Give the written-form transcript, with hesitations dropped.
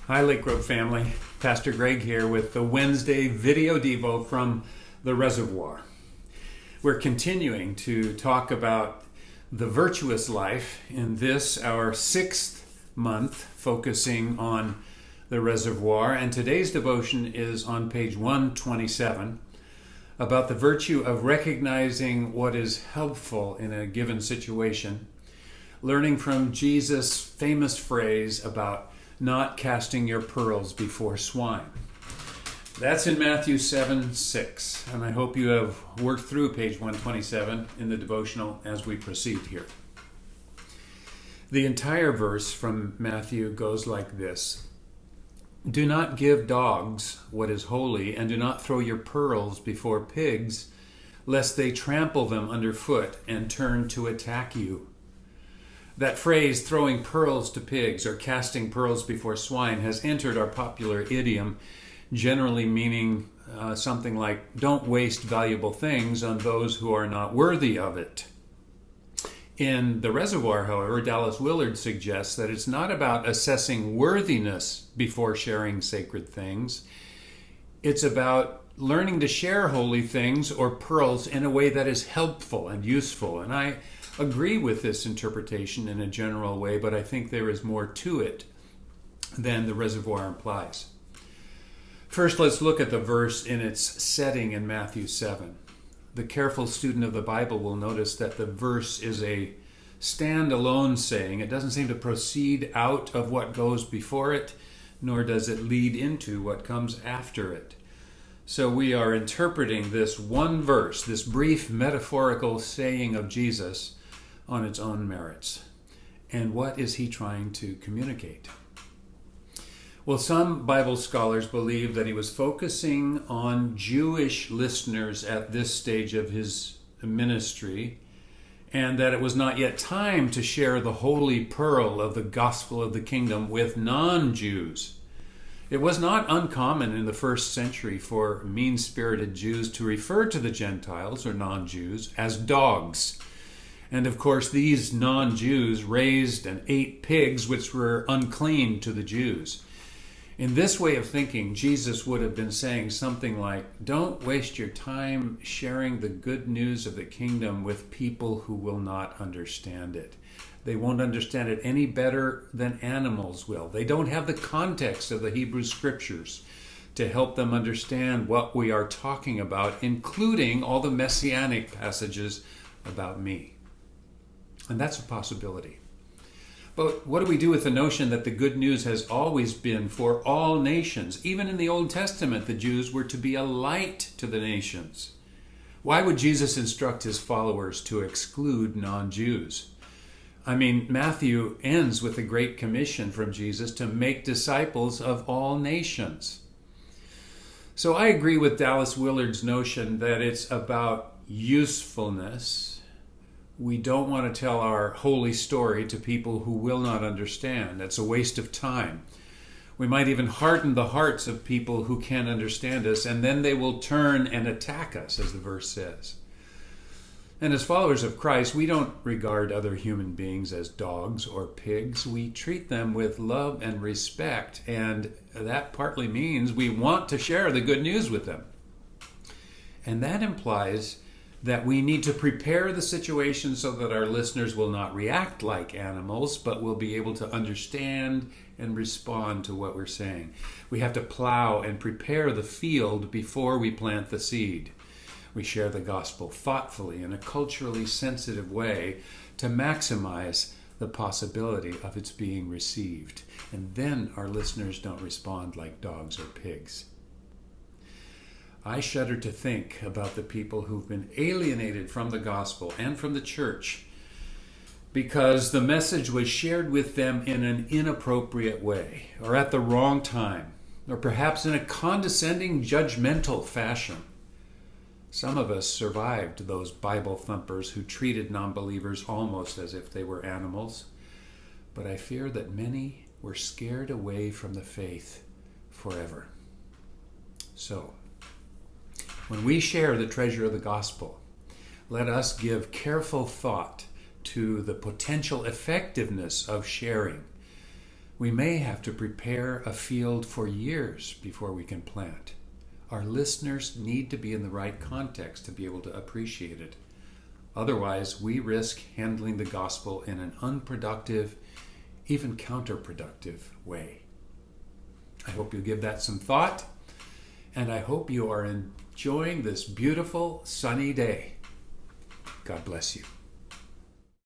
Hi, Lake Grove family. Pastor Greg here with the Wednesday video devo from the Reservoir. We're continuing to talk about the virtuous life in this, our 6th month, focusing on the Reservoir. And today's devotion is on page 127 about the virtue of recognizing what is helpful in a given situation, learning from Jesus' famous phrase about not casting your pearls before swine. That's in Matthew 7:6, and I hope you have worked through page 127 in the devotional as we proceed here. The entire verse from Matthew goes like this: "Do not give dogs what is holy, and do not throw your pearls before pigs, lest they trample them underfoot and turn to attack you." That phrase, throwing pearls to pigs or casting pearls before swine, has entered our popular idiom, generally meaning something like, don't waste valuable things on those who are not worthy of it. In the Reservoir, however, Dallas Willard suggests that it's not about assessing worthiness before sharing sacred things. It's about learning to share holy things or pearls in a way that is helpful and useful. And I agree with this interpretation in a general way, but I think there is more to it than the Reservoir implies. First, let's look at the verse in its setting in Matthew 7. The careful student of the Bible will notice that the verse is a standalone saying. It doesn't seem to proceed out of what goes before it, nor does it lead into what comes after it. So we are interpreting this one verse, this brief metaphorical saying of Jesus, on its own merits. And what is he trying to communicate? Well, some Bible scholars believe that he was focusing on Jewish listeners at this stage of his ministry, and that it was not yet time to share the holy pearl of the gospel of the kingdom with non-Jews. It was not uncommon in the first century for mean-spirited Jews to refer to the Gentiles, or non-Jews, as dogs. And of course, these non-Jews raised and ate pigs which were unclean to the Jews. In this way of thinking, Jesus would have been saying something like, don't waste your time sharing the good news of the kingdom with people who will not understand it. They won't understand it any better than animals will. They don't have the context of the Hebrew scriptures to help them understand what we are talking about, including all the messianic passages about me. And that's a possibility. But what do we do with the notion that the good news has always been for all nations? Even in the Old Testament, the Jews were to be a light to the nations. Why would Jesus instruct his followers to exclude non-Jews? I mean, Matthew ends with a great commission from Jesus to make disciples of all nations. So I agree with Dallas Willard's notion that it's about usefulness. We don't want to tell our holy story to people who will not understand. That's a waste of time. We might even harden the hearts of people who can't understand us, and then they will turn and attack us, as the verse says. And as followers of Christ, we don't regard other human beings as dogs or pigs. We treat them with love and respect, and that partly means we want to share the good news with them. And that implies that we need to prepare the situation so that our listeners will not react like animals, but will be able to understand and respond to what we're saying. We have to plow and prepare the field before we plant the seed. We share the gospel thoughtfully in a culturally sensitive way to maximize the possibility of its being received. And then our listeners don't respond like dogs or pigs. I shudder to think about the people who've been alienated from the gospel and from the church because the message was shared with them in an inappropriate way, or at the wrong time, or perhaps in a condescending, judgmental fashion. Some of us survived those Bible thumpers who treated non-believers almost as if they were animals, but I fear that many were scared away from the faith forever. So, when we share the treasure of the gospel, let us give careful thought to the potential effectiveness of sharing, We may have to prepare a field for years before we can plant. Our listeners need to be in the right context to be able to appreciate it. Otherwise, we risk handling the gospel in an unproductive, even counterproductive way. I hope you'll give that some thought, and I hope you are enjoying this beautiful sunny day. God bless you.